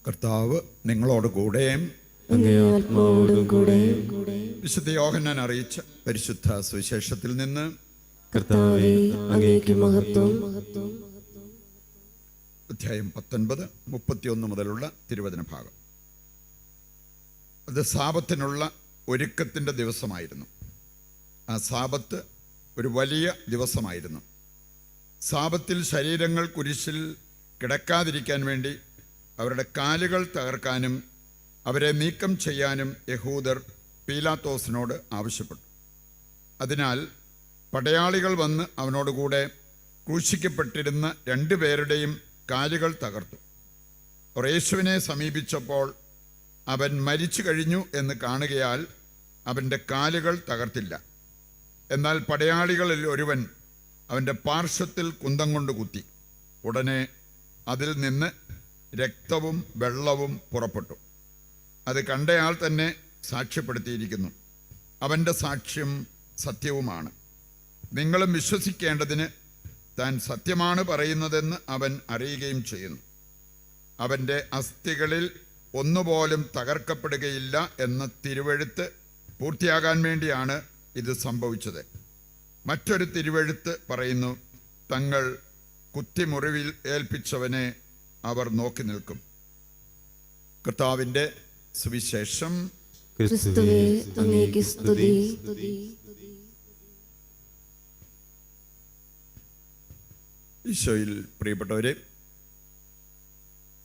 കർത്താവ് നിങ്ങളോട് കൂടെ വിശുദ്ധ യോഹന്നാൻ അറിയിച്ച പരിശുദ്ധ സുവിശേഷത്തിൽ നിന്ന് കർത്താവേ, അങ്ങേക്ക് മഹത്വം. അധ്യായം 19, 31 മുതലുള്ള തിരുവചന ഭാഗം. അത് സാബത്തിനുള്ള ഒരുക്കത്തിൻ്റെ ദിവസമായിരുന്നു. ആ സാബത്ത് ഒരു വലിയ ദിവസമായിരുന്നു. സാബത്തിൽ ശരീരങ്ങൾ കുരിശിൽ കിടക്കാതിരിക്കാൻ വേണ്ടി അവരുടെ കാലുകൾ തകർക്കാനും അവരെ നീക്കം ചെയ്യാനും യഹൂദർ പീലാത്തോസിനോട് ആവശ്യപ്പെട്ടു. അതിനാൽ പടയാളികൾ വന്ന് അവനോടുകൂടെ ക്രൂശിക്കപ്പെട്ടിരുന്ന 2 പേരുടെയും കാലുകൾ തകർത്തു. യേശുവിനെ സമീപിച്ചപ്പോൾ അവൻ മരിച്ചു കഴിഞ്ഞു എന്ന് കാണുകയാൽ അവൻ്റെ കാലുകൾ തകർത്തില്ല. എന്നാൽ പടയാളികളിൽ ഒരുവൻ അവൻ്റെ പാർശ്വത്തിൽ കുന്തം കൊണ്ട് കുത്തി. ഉടനെ അതിൽ നിന്ന് രക്തവും വെള്ളവും പുറപ്പെട്ടു. അത് കണ്ടയാൾ തന്നെ സാക്ഷ്യപ്പെടുത്തിയിരിക്കുന്നു. അവൻ്റെ സാക്ഷ്യം സത്യവുമാണ്. നിങ്ങളും വിശ്വസിക്കേണ്ടതിന് താൻ സത്യമാണ് പറയുന്നതെന്ന് അവൻ അറിയുകയും ചെയ്യുന്നു. അവൻ്റെ അസ്ഥികളിൽ ഒന്നുപോലും തകർക്കപ്പെടുകയില്ല എന്ന തിരുവെഴുത്ത് പൂർത്തിയാകാൻ വേണ്ടിയാണ് ഇത് സംഭവിച്ചത്. മറ്റൊരു തിരുവെഴുത്ത് പറയുന്നു, തങ്ങൾ കുത്തിമുറിവിൽ ഏൽപ്പിച്ചവനെ അവർ നോക്കി നിൽക്കും. കർത്താവിൻ്റെ സുവിശേഷം. ക്രിസ്തുവേ, അങ്ങേക്ക് സ്തുതി. ഈശോയിൽ പ്രിയപ്പെട്ടവരെ,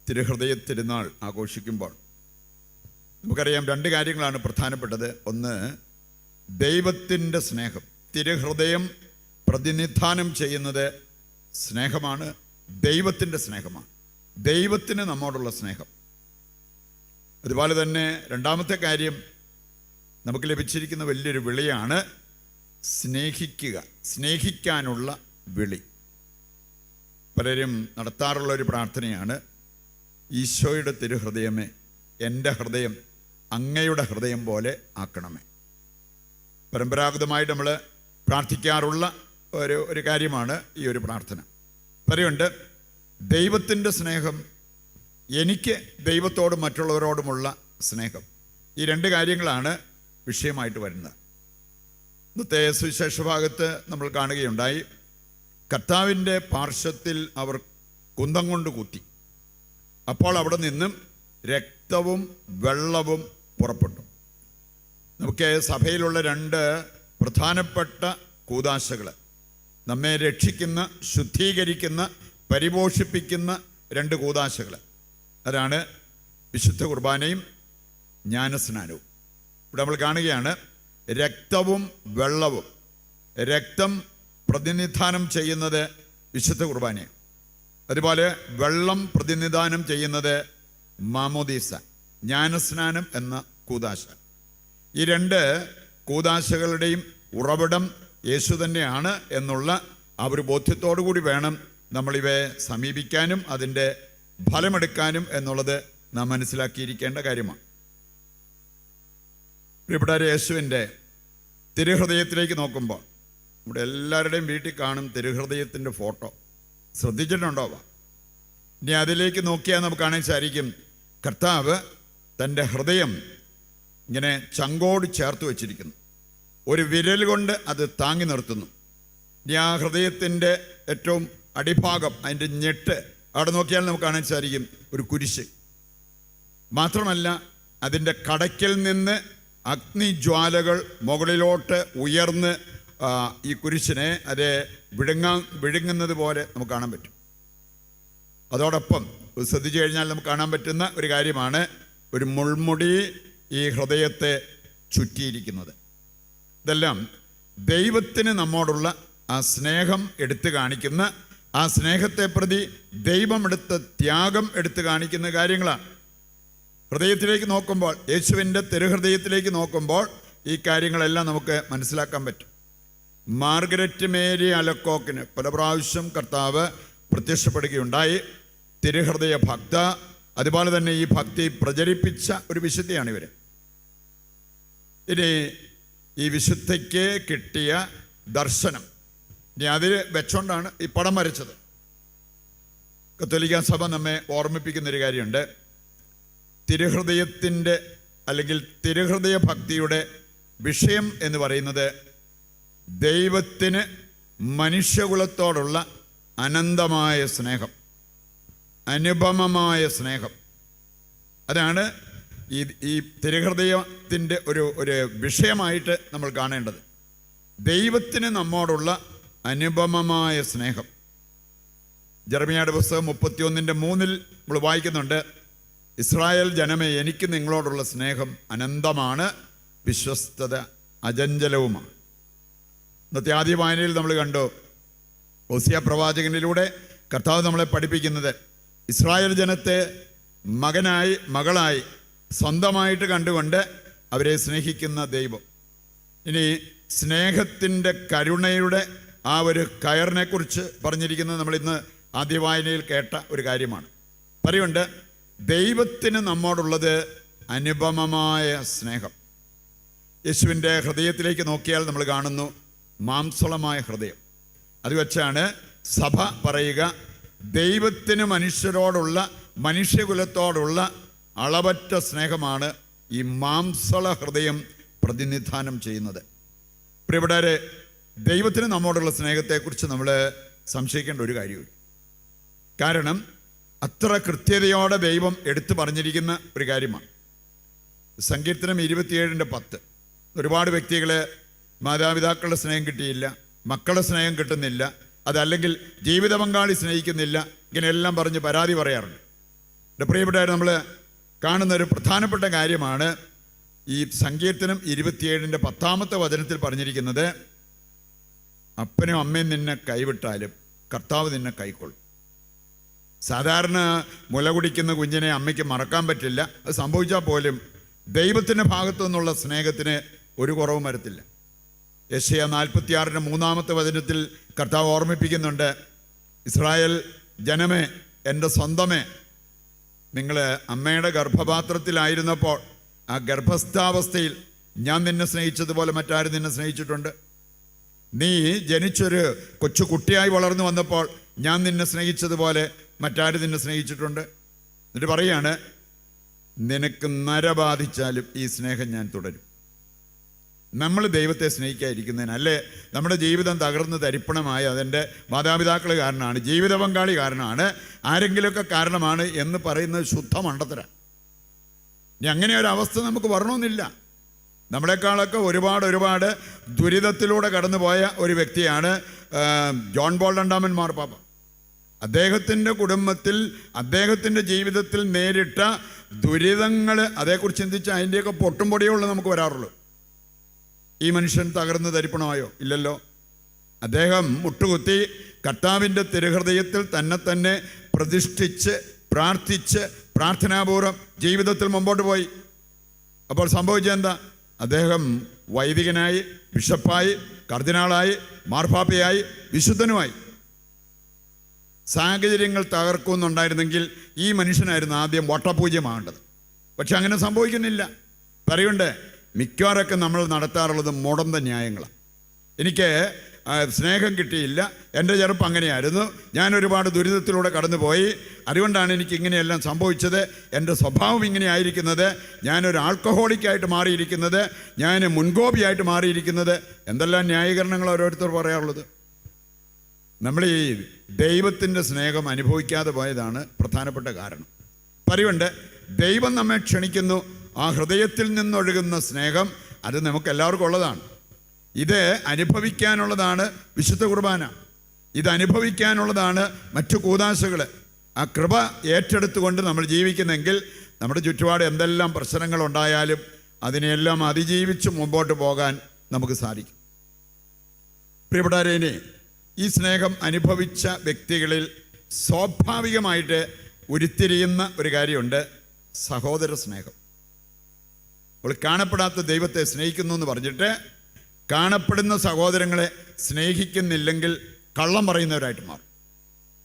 തിരുഹൃദയ തിരുനാൾ ആഘോഷിക്കുമ്പോൾ നമുക്കറിയാം 2 കാര്യങ്ങളാണ് പ്രധാനപ്പെട്ടത്. ഒന്ന്, ദൈവത്തിൻ്റെ സ്നേഹം. തിരുഹൃദയം പ്രതിനിധാനം ചെയ്യുന്നത് സ്നേഹമാണ്, ദൈവത്തിൻ്റെ സ്നേഹമാണ്, ദൈവത്തിന് നമ്മോടുള്ള സ്നേഹം. അതുപോലെ തന്നെ രണ്ടാമത്തെ കാര്യം, നമുക്ക് ലഭിച്ചിരിക്കുന്ന വലിയൊരു വിളിയാണ് സ്നേഹിക്കുക, സ്നേഹിക്കാനുള്ള വിളി. പലരും നടത്താറുള്ള ഒരു പ്രാർത്ഥനയാണ്, ഈശോയുടെ തിരുഹൃദയമേ, എൻ്റെ ഹൃദയം അങ്ങയുടെ ഹൃദയം പോലെ ആക്കണമേ. പരമ്പരാഗതമായിട്ട് നമ്മൾ പ്രാർത്ഥിക്കാറുള്ള ഒരു കാര്യമാണ് ഈ ഒരു പ്രാർത്ഥന. പറയുന്നുണ്ട്, ദൈവത്തിൻ്റെ സ്നേഹം, എനിക്ക് ദൈവത്തോടും മറ്റുള്ളവരോടുമുള്ള സ്നേഹം. ഈ 2 കാര്യങ്ങളാണ് വിഷയമായിട്ട് വരുന്നത്. ഇന്നത്തെ സുവിശേഷ ഭാഗത്ത് നമ്മൾ കാണുകയുണ്ടായി, കർത്താവിൻ്റെ പാർശ്വത്തിൽ അവർ കുന്തം കൊണ്ട് കുത്തി. അപ്പോൾ അവിടെ നിന്നും രക്തവും വെള്ളവും പുറപ്പെട്ടു. നമുക്ക് സഭയിലുള്ള 2 പ്രധാനപ്പെട്ട കൂദാശകൾ, നമ്മെ രക്ഷിക്കുന്ന, ശുദ്ധീകരിക്കുന്ന, പരിപോഷിപ്പിക്കുന്ന 2 കൂദാശകൾ. അതാണ് വിശുദ്ധ കുർബാനയും ജ്ഞാനസ്നാനവും. ഇവിടെ നമ്മൾ കാണുകയാണ് രക്തവും വെള്ളവും. രക്തം പ്രതിനിധാനം ചെയ്യുന്നത് വിശുദ്ധ കുർബാനയാണ്. അതുപോലെ വെള്ളം പ്രതിനിധാനം ചെയ്യുന്നത് മാമോദീസ, ജ്ഞാനസ്നാനം എന്ന കൂദാശ. ഈ 2 കൂദാശകളുടെയും ഉറവിടം യേശു തന്നെയാണ് എന്നുള്ള ആ ഒരു ബോധ്യത്തോടു കൂടി വേണം നമ്മളിവയെ സമീപിക്കാനും അതിൻ്റെ ഫലമെടുക്കാനും എന്നുള്ളത് നാം മനസ്സിലാക്കിയിരിക്കേണ്ട കാര്യമാണ്. പ്രിയപ്പെട്ട യേശുവിൻ്റെ തിരുഹൃദയത്തിലേക്ക് നോക്കുമ്പോൾ നമ്മുടെ എല്ലാവരുടെയും വീട്ടിൽ കാണും തിരുഹൃദയത്തിൻ്റെ ഫോട്ടോ. ശ്രദ്ധിച്ചിട്ടുണ്ടോ? ഇനി അതിലേക്ക് നോക്കിയാൽ നമുക്ക് കാണാൻ സാധിക്കും, കർത്താവ് തൻ്റെ ഹൃദയം ഇങ്ങനെ ചങ്കോട് ചേർത്ത് വച്ചിരിക്കുന്നു. ഒരു വിരൽ കൊണ്ട് അത് താങ്ങി നിർത്തുന്നു. ഇനി ആ ഹൃദയത്തിൻ്റെ ഏറ്റവും അടിഭാഗം, അതിൻ്റെ ഞെട്ട്, അവിടെ നോക്കിയാൽ നമുക്ക് കാണാൻ സാധിക്കും ഒരു കുരിശ്. മാത്രമല്ല, അതിൻ്റെ കടയ്ക്കൽ നിന്ന് അഗ്നിജ്വാലകൾ മുകളിലോട്ട് ഉയർന്ന് ഈ കുരിശിനെ അത് വിഴുങ്ങുന്നത് പോലെ നമുക്ക് കാണാൻ പറ്റും. അതോടൊപ്പം ശ്രദ്ധിച്ചു കഴിഞ്ഞാൽ നമുക്ക് കാണാൻ പറ്റുന്ന ഒരു കാര്യമാണ് ഒരു മുൾമുടി ഈ ഹൃദയത്തെ ചുറ്റിയിരിക്കുന്നത്. ഇതെല്ലാം ദൈവത്തിന് നമ്മോടുള്ള ആ സ്നേഹം എടുത്തു കാണിക്കുന്ന, ആ സ്നേഹത്തെ പ്രതി ദൈവമെടുത്ത ത്യാഗം എടുത്തു കാണിക്കുന്ന കാര്യങ്ങളാണ്. ഹൃദയത്തിലേക്ക് നോക്കുമ്പോൾ, യേശുവിൻ്റെ തിരുഹൃദയത്തിലേക്ക് നോക്കുമ്പോൾ ഈ കാര്യങ്ങളെല്ലാം നമുക്ക് മനസ്സിലാക്കാൻ പറ്റും. മാർഗരറ്റ് മേരി അലക്കോക്കിന് പല പ്രാവശ്യം കർത്താവ് പ്രത്യക്ഷപ്പെടുകയുണ്ടായി. തിരുഹൃദയ ഭക്ത, അതുപോലെ തന്നെ ഈ ഭക്തി പ്രചരിപ്പിച്ച ഒരു വിശുദ്ധയാണ് ഇവർ. ഇനി ഈ വിശുദ്ധയ്ക്ക് കിട്ടിയ ദർശനം, ഇനി അതിൽ വെച്ചോണ്ടാണ് ഈ പടം വരച്ചത്. കത്തോലിക്ക സഭ നമ്മെ ഓർമ്മിപ്പിക്കുന്നൊരു കാര്യമുണ്ട്. തിരുഹൃദയത്തിൻ്റെ അല്ലെങ്കിൽ തിരുഹൃദയ ഭക്തിയുടെ വിഷയം എന്ന് പറയുന്നത് ദൈവത്തിന് മനുഷ്യകുലത്തോടുള്ള അനന്തമായ സ്നേഹം, അനുപമമായ സ്നേഹം. അതാണ് ഈ തിരുഹൃദയത്തിൻ്റെ ഒരു വിഷയമായിട്ട് നമ്മൾ കാണേണ്ടത്. ദൈവത്തിന് നമ്മോടുള്ള അനുപമമായ സ്നേഹം. ജെറമ്യായുടെ പുസ്തകം 31:3 നമ്മൾ വായിക്കുന്നുണ്ട്, ഇസ്രായേൽ ജനമേ, എനിക്ക് നിങ്ങളോടുള്ള സ്നേഹം അനന്തമാണ്, വിശ്വസ്തത അചഞ്ചലവുമാണ്. ഇന്നത്തെ ആദ്യ വായനയിൽ നമ്മൾ കണ്ടു, ഹോസിയ പ്രവാചകനിലൂടെ കർത്താവ് നമ്മളെ പഠിപ്പിക്കുന്നത് ഇസ്രായേൽ ജനത്തെ മകനായി മകളായി സ്വന്തമായിട്ട് കണ്ടുകൊണ്ട് അവരെ സ്നേഹിക്കുന്ന ദൈവം. ഇനി സ്നേഹത്തിൻ്റെ കരുണയുടെ ആ ഒരു കയറിനെക്കുറിച്ച് പറഞ്ഞിരിക്കുന്നത് നമ്മൾ ഇന്ന് ആദ്യ വായനയിൽ കേട്ട ഒരു കാര്യമാണ്. പറയുന്നുണ്ട്, ദൈവത്തിന് നമ്മോടുള്ളത് അനുപമമായ സ്നേഹം. യേശുവിൻ്റെ ഹൃദയത്തിലേക്ക് നോക്കിയാൽ നമ്മൾ കാണുന്നു മാംസളമായ ഹൃദയം. അത് വെച്ചാണ് സഭ പറയുക, ദൈവത്തിന് മനുഷ്യരോടുള്ള, മനുഷ്യകുലത്തോടുള്ള അളവറ്റ സ്നേഹമാണ് ഈ മാംസള ഹൃദയം പ്രതിനിധാനം ചെയ്യുന്നത്. പ്രിയപ്പെട്ടവരെ, ദൈവത്തിന് നമ്മോടുള്ള സ്നേഹത്തെക്കുറിച്ച് നമ്മൾ സംശയിക്കേണ്ട ഒരു കാര്യമില്ല. കാരണം അത്ര കൃത്യതയോടെ ദൈവം എടുത്തു പറഞ്ഞിരിക്കുന്ന ഒരു കാര്യമാണ്. സങ്കീർത്തനം 27:10. ഒരുപാട് വ്യക്തികളെ മാതാപിതാക്കളുടെ സ്നേഹം കിട്ടിയില്ല, മക്കളുടെ സ്നേഹം കിട്ടുന്നില്ല, അതല്ലെങ്കിൽ ജീവിത പങ്കാളി സ്നേഹിക്കുന്നില്ല, ഇങ്ങനെയെല്ലാം പറഞ്ഞ് പരാതി പറയാറുണ്ട്. എൻ്റെ പ്രിയപ്പെട്ടവർ, നമ്മൾ കാണുന്ന ഒരു പ്രധാനപ്പെട്ട കാര്യമാണ് ഈ സങ്കീർത്തനം 27:10 പറഞ്ഞിരിക്കുന്നത്, അപ്പനും അമ്മയും നിന്നെ കൈവിട്ടാലും കർത്താവ് നിന്നെ കൈക്കൊള്ളും. സാധാരണ മുല കുടിക്കുന്ന കുഞ്ഞിനെ അമ്മയ്ക്ക് മറക്കാൻ പറ്റില്ല. അത് സംഭവിച്ചാൽ പോലും ദൈവത്തിൻ്റെ ഭാഗത്തു നിന്നുള്ള സ്നേഹത്തിന് ഒരു കുറവും വരത്തില്ല. യെശയ്യാ 46:3 കർത്താവ് ഓർമ്മിപ്പിക്കുന്നുണ്ട്, ഇസ്രായേൽ ജനമേ, എൻ്റെ സ്വന്തമേ, നിങ്ങൾ അമ്മയുടെ ഗർഭപാത്രത്തിലായിരുന്നപ്പോൾ ആ ഗർഭസ്ഥാവസ്ഥയിൽ ഞാൻ നിന്നെ സ്നേഹിച്ചതുപോലെ മറ്റാരും നിന്നെ സ്നേഹിച്ചിട്ടുണ്ട്. നീ ജനിച്ചൊരു കൊച്ചു കുട്ടിയായി വളർന്നു വന്നപ്പോൾ ഞാൻ നിന്നെ സ്നേഹിച്ചതുപോലെ മറ്റാരും നിന്നെ സ്നേഹിച്ചിട്ടുണ്ട്. എന്നിട്ട് പറയാണ്, നിനക്ക് നര ബാധിച്ചാലും ഈ സ്നേഹം ഞാൻ തുടരും. നമ്മൾ ദൈവത്തെ സ്നേഹിക്കാതിരിക്കുന്നതിനല്ലേ നമ്മുടെ ജീവിതം തകർന്ന് തരിപ്പണമായ അതെൻ്റെ മാതാപിതാക്കൾ കാരണമാണ്, ജീവിത പങ്കാളി കാരണമാണ്, ആരെങ്കിലുമൊക്കെ കാരണമാണ് എന്ന് പറയുന്നത് ശുദ്ധ മണ്ടത്തരാണ്. ഇനി അങ്ങനെ ഒരു അവസ്ഥ നമുക്ക് വരണമെന്നില്ല. നമ്മളെക്കാളൊക്കെ ഒരുപാട് ദുരിതത്തിലൂടെ കടന്നുപോയ ഒരു വ്യക്തിയാണ് ജോൺ പോൾ രണ്ടാമൻ മാർപ്പാപ്പ. അദ്ദേഹത്തിൻ്റെ കുടുംബത്തിൽ, അദ്ദേഹത്തിൻ്റെ ജീവിതത്തിൽ നേരിട്ട ദുരിതങ്ങൾ, അതേക്കുറിച്ച് ചിന്തിച്ച് അതിൻ്റെയൊക്കെ പൊട്ടും പൊടിയുള്ളൂ നമുക്ക് വരാറുള്ളൂ. ഈ മനുഷ്യൻ തകർന്ന് തരിപ്പണമായോ? ഇല്ലല്ലോ. അദ്ദേഹം മുട്ടുകുത്തി കർത്താവിൻ്റെ തിരുഹൃദയത്തിൽ തന്നെ പ്രതിഷ്ഠിച്ച് പ്രാർത്ഥിച്ച് പ്രാർത്ഥനാപൂർവ്വം ജീവിതത്തിൽ മുമ്പോട്ട് പോയി. അപ്പോൾ സംഭവിച്ചെന്താ? അദ്ദേഹം വൈദികനായി, ബിഷപ്പായി, കർദിനാളായി, മാർപ്പാപ്പയായി, വിശുദ്ധനുമായി. സാഹചര്യങ്ങൾ തകർക്കുന്നുണ്ടായിരുന്നെങ്കിൽ ഈ മനുഷ്യനായിരുന്നു ആദ്യം വട്ടപൂജ്യമാകേണ്ടത്. പക്ഷെ അങ്ങനെ സംഭവിക്കുന്നില്ല. പറയുണ്ട്, മിക്കവാറൊക്കെ നമ്മൾ നടത്താറുള്ളത് മുടന്ത ന്യായങ്ങളാണ്. എനിക്ക് സ്നേഹം കിട്ടിയില്ല, എൻ്റെ ചെറുപ്പം അങ്ങനെയായിരുന്നു, ഞാൻ ഒരുപാട് ദുരിതത്തിലൂടെ കടന്നുപോയി, അതുകൊണ്ടാണ് എനിക്ക് ഇങ്ങനെയെല്ലാം സംഭവിച്ചത്, എൻ്റെ സ്വഭാവം ഇങ്ങനെ ആയിരിക്കുന്നത്, ഞാനൊരു ആൽക്കഹോളിക്കായിട്ട് മാറിയിരിക്കുന്നത്, ഞാൻ മുൻകോപിയായിട്ട് മാറിയിരിക്കുന്നത്, എന്തെല്ലാം ന്യായീകരണങ്ങൾ ഓരോരുത്തർ പറയാറുള്ളത്. നമ്മൾ ഈ ദൈവത്തിൻ്റെ സ്നേഹം അനുഭവിക്കാതെ പോയതാണ് പ്രധാനപ്പെട്ട കാരണം. പറയുണ്ട്, ദൈവം നമ്മെ ക്ഷണിക്കുന്നു, ആ ഹൃദയത്തിൽ നിന്നൊഴുകുന്ന സ്നേഹം അത് നമുക്ക് എല്ലാവർക്കും ഉള്ളതാണ്. ഇത് അനുഭവിക്കാനുള്ളതാണ് വിശുദ്ധ കുർബാന, ഇത് അനുഭവിക്കാനുള്ളതാണ് മറ്റു കൂദാശകൾ. ആ കൃപ ഏറ്റെടുത്തുകൊണ്ട് നമ്മൾ ജീവിക്കുന്നെങ്കിൽ നമ്മുടെ ചുറ്റുപാട് എന്തെല്ലാം പ്രശ്നങ്ങളുണ്ടായാലും അതിനെല്ലാം അതിജീവിച്ച് മുമ്പോട്ട് പോകാൻ നമുക്ക് സാധിക്കും. പ്രിയപ്പെട്ടവരെ, ഈ സ്നേഹം അനുഭവിച്ച വ്യക്തികളിൽ സ്വാഭാവികമായിട്ട് ഉരുത്തിരിയുന്ന ഒരു കാര്യമുണ്ട്, സഹോദര സ്നേഹം. അപ്പോൾ കാണപ്പെടാത്ത ദൈവത്തെ സ്നേഹിക്കുന്നു എന്ന് പറഞ്ഞിട്ട് കാണപ്പെടുന്ന സഹോദരങ്ങളെ സ്നേഹിക്കുന്നില്ലെങ്കിൽ കള്ളം പറയുന്നവരായിട്ട് മാറും.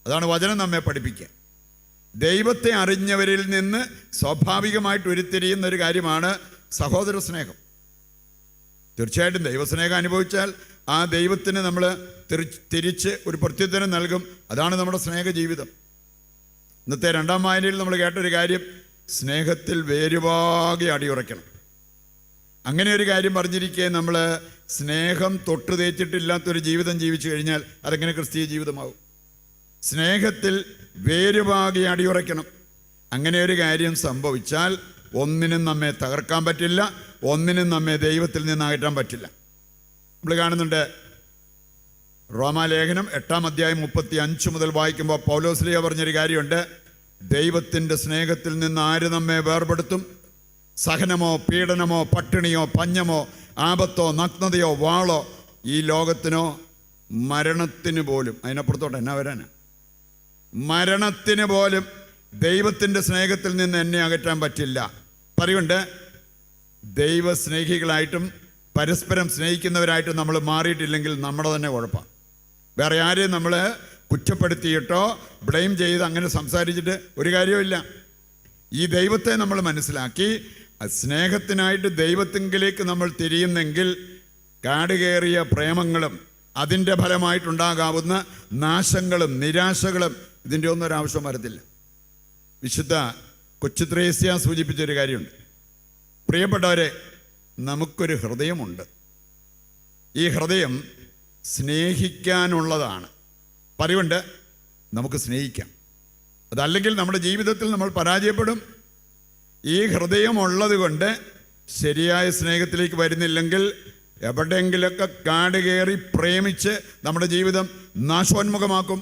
അതാണ് വചനം നമ്മെ പഠിപ്പിക്കുക. ദൈവത്തെ അറിഞ്ഞവരിൽ നിന്ന് സ്വാഭാവികമായിട്ട് ഉരുത്തിരിയുന്ന ഒരു കാര്യമാണ് സഹോദര സ്നേഹം. തീർച്ചയായിട്ടും ദൈവസ്നേഹം അനുഭവിച്ചാൽ ആ ദൈവത്തിന് നമ്മൾ തിരിച്ച് ഒരു പ്രത്യുത്തരം നൽകും. അതാണ് നമ്മുടെ സ്നേഹ ജീവിതം. ഇന്നത്തെ രണ്ടാം വായനയിൽ നമ്മൾ കേട്ടൊരു കാര്യം, സ്നേഹത്തിൽ വേരുവാകെ അടിയുറയ്ക്കണം. അങ്ങനെ ഒരു കാര്യം പറഞ്ഞിരിക്കെ നമ്മൾ സ്നേഹം തൊട്ട് തേച്ചിട്ടില്ലാത്തൊരു ജീവിതം ജീവിച്ചു കഴിഞ്ഞാൽ അതെങ്ങനെ ക്രിസ്തീയ ജീവിതമാവും? സ്നേഹത്തിൽ വേരുവാകെ അടിയുറയ്ക്കണം. അങ്ങനെ ഒരു കാര്യം സംഭവിച്ചാൽ ഒന്നിനും നമ്മെ തകർക്കാൻ പറ്റില്ല, ഒന്നിനും നമ്മെ ദൈവത്തിൽ നിന്ന് അകറ്റാൻ പറ്റില്ല. നമ്മൾ കാണുന്നുണ്ട് റോമാലേഖനം 8-ാം അധ്യായം 35 മുതൽ വായിക്കുമ്പോൾ പൗലോസ്ലീഹ പറഞ്ഞൊരു കാര്യമുണ്ട്. ദൈവത്തിൻ്റെ സ്നേഹത്തിൽ നിന്ന് ആര് നമ്മെ വേർപെടുത്തും? സഹനമോ പീഡനമോ പട്ടിണിയോ പഞ്ഞമോ ആപത്തോ നഗ്നതയോ വാളോ ഈ ലോകത്തിനോ മരണത്തിന് പോലും, അതിനപ്പുറത്തോട്ട് എന്നാ വരാനാ? മരണത്തിന് പോലും ദൈവത്തിൻ്റെ സ്നേഹത്തിൽ നിന്ന് എന്നെ അകറ്റാൻ പറ്റില്ല. പറയുണ്ട്, ദൈവസ്നേഹികളായിട്ടും പരസ്പരം സ്നേഹിക്കുന്നവരായിട്ടും നമ്മൾ മാറിയിട്ടില്ലെങ്കിൽ നമ്മുടെ തന്നെ കുഴപ്പമാണ്. വേറെ ആരെയും നമ്മൾ കുറ്റപ്പെടുത്തിയിട്ടോ ബ്ലെയിം ചെയ്ത് അങ്ങനെ സംസാരിച്ചിട്ട് ഒരു കാര്യവുമില്ല. ഈ ദൈവത്തെ നമ്മൾ മനസ്സിലാക്കി സ്നേഹത്തിനായിട്ട് ദൈവത്തിങ്കിലേക്ക് നമ്മൾ തിരിയുന്നെങ്കിൽ കാടുകേറിയ പ്രേമങ്ങളും അതിൻ്റെ ഫലമായിട്ടുണ്ടാകാവുന്ന നാശങ്ങളും നിരാശകളും ഇതിൻ്റെ ഒന്നും ഒരാവശ്യം വരത്തില്ല. വിശുദ്ധ കൊച്ചു ത്രേസ്യ സൂചിപ്പിച്ചൊരു കാര്യമുണ്ട്. പ്രിയപ്പെട്ടവരെ, നമുക്കൊരു ഹൃദയമുണ്ട്. ഈ ഹൃദയം സ്നേഹിക്കാനുള്ളതാണ്. പറയുണ്ട്, നമുക്ക് സ്നേഹിക്കാം. അതല്ലെങ്കിൽ നമ്മുടെ ജീവിതത്തിൽ നമ്മൾ പരാജയപ്പെടും. ഈ ഹൃദയമുള്ളത് കൊണ്ട് ശരിയായ സ്നേഹത്തിലേക്ക് വരുന്നില്ലെങ്കിൽ എവിടെയെങ്കിലൊക്കെ കാട് കയറി പ്രേമിച്ച് നമ്മുടെ ജീവിതം നാശോന്മുഖമാക്കും.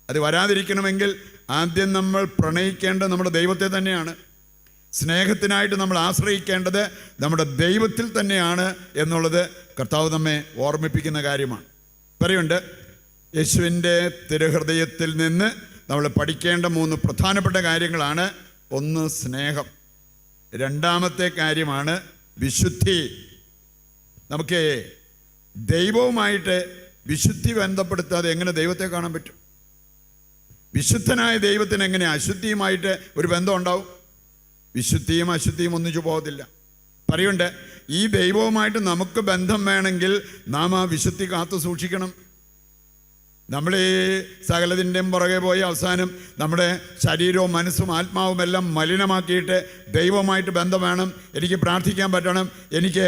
അത് വരാതിരിക്കണമെങ്കിൽ ആദ്യം നമ്മൾ പ്രണയിക്കേണ്ടത് നമ്മുടെ ദൈവത്തെ തന്നെയാണ്. സ്നേഹത്തിനായിട്ട് നമ്മൾ ആശ്രയിക്കേണ്ടത് നമ്മുടെ ദൈവത്തിൽ തന്നെയാണ് എന്നുള്ളത് കർത്താവ് നമ്മെ ഓർമ്മിപ്പിക്കുന്ന കാര്യമാണ്. പറയുണ്ട്, യേശുവിൻ്റെ തിരുഹൃദയത്തിൽ നിന്ന് നമ്മൾ പഠിക്കേണ്ട 3 പ്രധാനപ്പെട്ട കാര്യങ്ങളാണ്. ഒന്ന് സ്നേഹം, രണ്ടാമത്തെ കാര്യമാണ് വിശുദ്ധി. നമുക്ക് ദൈവവുമായിട്ട് വിശുദ്ധി ബന്ധപ്പെടുത്താതെ എങ്ങനെ ദൈവത്തെ കാണാൻ പറ്റും? വിശുദ്ധനായ ദൈവത്തിന് എങ്ങനെ അശുദ്ധിയുമായിട്ട് ഒരു ബന്ധം ഉണ്ടാവും? വിശുദ്ധിയും അശുദ്ധിയും ഒന്നിച്ചു പോകത്തില്ല. പറയുണ്ട്, ഈ ദൈവവുമായിട്ട് നമുക്ക് ബന്ധം വേണമെങ്കിൽ നാം ആ വിശുദ്ധി കാത്തു സൂക്ഷിക്കണം. നമ്മൾ ഈ സകലതിൻ്റെയും പുറകെ പോയി അവസാനം നമ്മുടെ ശരീരവും മനസ്സും ആത്മാവും എല്ലാം മലിനമാക്കിയിട്ട് ദൈവമായിട്ട് ബന്ധം വേണം, എനിക്ക് പ്രാർത്ഥിക്കാൻ പറ്റണം, എനിക്ക്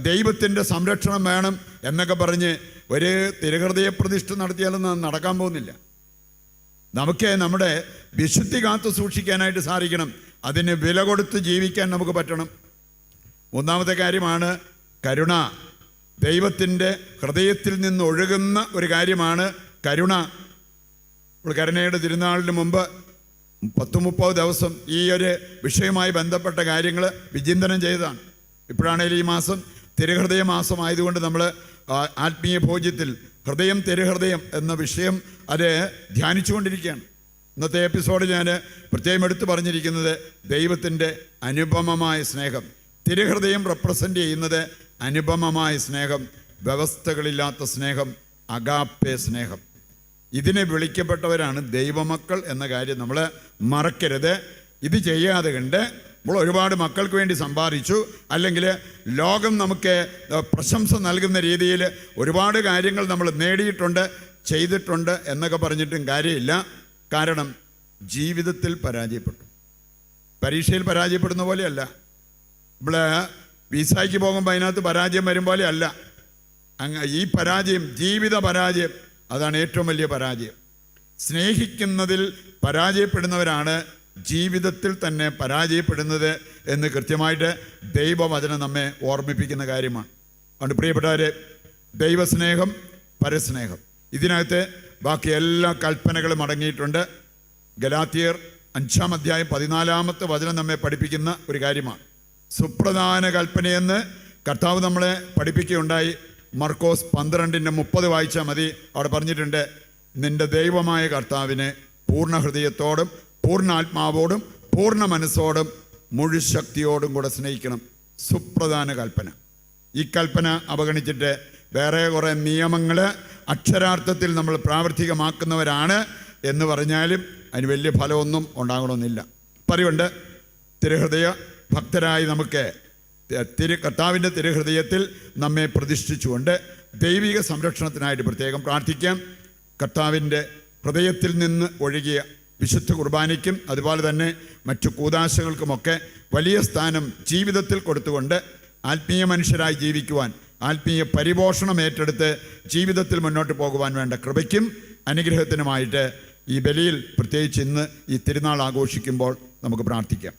ദൈവത്തിൻ്റെ സംരക്ഷണം വേണം എന്നൊക്കെ പറഞ്ഞ് ഒരു തിരുഹൃദയ പ്രതിഷ്ഠ നടത്തിയാലൊന്നും നടക്കാൻ പോകുന്നില്ല. നമുക്ക് നമ്മുടെ വിശുദ്ധി കാത്തു സൂക്ഷിക്കാനായിട്ട് സാധിക്കണം. അതിന് വില കൊടുത്ത് ജീവിക്കാൻ നമുക്ക് പറ്റണം. മൂന്നാമത്തെ കാര്യമാണ് കരുണ. ദൈവത്തിൻ്റെ ഹൃദയത്തിൽ നിന്ന് ഒഴുകുന്ന ഒരു കാര്യമാണ് കരുണ. ഇപ്പോൾ കരുണയുടെ തിരുനാളിന് മുമ്പ് 30 ദിവസം ഈ ഒരു വിഷയവുമായി ബന്ധപ്പെട്ട കാര്യങ്ങൾ വിചിന്തനം ചെയ്തതാണ്. ഇപ്പോഴാണെങ്കിലും ഈ മാസം തിരുഹൃദയ മാസമായതുകൊണ്ട് നമ്മൾ ആത്മീയ ഭോജ്യത്തിൽ ഹൃദയം തിരുഹൃദയം എന്ന വിഷയം അത് ധ്യാനിച്ചുകൊണ്ടിരിക്കുകയാണ്. ഇന്നത്തെ എപ്പിസോഡ് ഞാൻ പ്രത്യേകം എടുത്തു പറഞ്ഞിരിക്കുന്നത് ദൈവത്തിൻ്റെ അനുപമമായ സ്നേഹം. തിരുഹൃദയം റെപ്രസെൻ്റ് ചെയ്യുന്നത് അനുപമമായ സ്നേഹം, വ്യവസ്ഥകളില്ലാത്ത സ്നേഹം, അഗാപ്പെ സ്നേഹം. ഇതിനെ വിളിക്കപ്പെട്ടവരാണ് ദൈവമക്കൾ എന്ന കാര്യം നമ്മൾ മറക്കരുത്. ഇത് ചെയ്യാതെ കണ്ട് നമ്മൾ ഒരുപാട് മക്കൾക്ക് വേണ്ടി സമ്പാദിച്ചു, അല്ലെങ്കിൽ ലോകം നമുക്ക് പ്രശംസ നൽകുന്ന രീതിയിൽ ഒരുപാട് കാര്യങ്ങൾ നമ്മൾ നേടിയിട്ടുണ്ട്, ചെയ്തിട്ടുണ്ട് എന്നൊക്കെ പറഞ്ഞിട്ടും കാര്യമില്ല. കാരണം ജീവിതത്തിൽ പരാജയപ്പെട്ടു. പരീക്ഷയിൽ പരാജയപ്പെടുന്ന പോലെയല്ല, നമ്മൾ വിസായ്ക്ക് പോകുമ്പോൾ അതിനകത്ത് പരാജയം വരും പോലെ അല്ല. ഈ പരാജയം ജീവിത പരാജയം, അതാണ് ഏറ്റവും വലിയ പരാജയം. സ്നേഹിക്കുന്നതിൽ പരാജയപ്പെടുന്നവരാണ് ജീവിതത്തിൽ തന്നെ പരാജയപ്പെടുന്നത് എന്ന് കൃത്യമായിട്ട് ദൈവവചനം നമ്മെ ഓർമ്മിപ്പിക്കുന്ന കാര്യമാണ്. അതുകൊണ്ട് പ്രിയപ്പെട്ടവരെ, ദൈവസ്നേഹം, പരസ്നേഹം, ഇതിനകത്ത് ബാക്കി എല്ലാ കൽപ്പനകളും അടങ്ങിയിട്ടുണ്ട്. ഗലാത്യർ 5-ാം അധ്യായം 14-ാമത്തെ വചനം നമ്മെ പഠിപ്പിക്കുന്ന ഒരു കാര്യമാണ്. സുപ്രധാന കൽപ്പനയെന്ന് കർത്താവ് നമ്മളെ പഠിപ്പിക്കുകയുണ്ടായി. മർക്കോസ് 12:30 വായിച്ചാൽ മതി. അവിടെ പറഞ്ഞിട്ടുണ്ട്, നിന്റെ ദൈവമായ കർത്താവിനെ പൂർണ്ണ ഹൃദയത്തോടും പൂർണ്ണ ആത്മാവോടും പൂർണ്ണ മനസ്സോടും മുഴുശക്തിയോടും കൂടെ സ്നേഹിക്കണം. സുപ്രധാന കൽപ്പന. ഈ കൽപ്പന അവഗണിച്ചിട്ട് വേറെ കുറേ നിയമങ്ങൾ അക്ഷരാർത്ഥത്തിൽ നമ്മൾ പ്രാവർത്തികമാക്കുന്നവരാണ് എന്ന് പറഞ്ഞാലും അതിന് വലിയ ഫലമൊന്നും ഉണ്ടാകണമെന്നില്ല. പറയുണ്ട്, തിരുഹൃദയ ഭക്തരായി നമുക്ക് കർത്താവിൻ്റെ തിരുഹൃദയത്തിൽ നമ്മെ പ്രതിഷ്ഠിച്ചുകൊണ്ട് ദൈവിക സംരക്ഷണത്തിനായിട്ട് പ്രത്യേകം പ്രാർത്ഥിക്കാം. കർത്താവിൻ്റെ ഹൃദയത്തിൽ നിന്ന് ഒഴുകിയ വിശുദ്ധ കുർബാനയ്ക്കും അതുപോലെ തന്നെ മറ്റു കൂദാശകൾക്കുമൊക്കെ വലിയ സ്ഥാനം ജീവിതത്തിൽ കൊടുത്തുകൊണ്ട് ആത്മീയ മനുഷ്യരായി ജീവിക്കുവാൻ, ആത്മീയ പരിപോഷണം ഏറ്റെടുത്ത് ജീവിതത്തിൽ മുന്നോട്ട് പോകുവാൻ വേണ്ട കൃപയ്ക്കും അനുഗ്രഹത്തിനുമായിട്ട് ഈ ബലിയിൽ, പ്രത്യേകിച്ച് ഇന്ന് ഈ തിരുനാൾ ആഘോഷിക്കുമ്പോൾ നമുക്ക് പ്രാർത്ഥിക്കാം.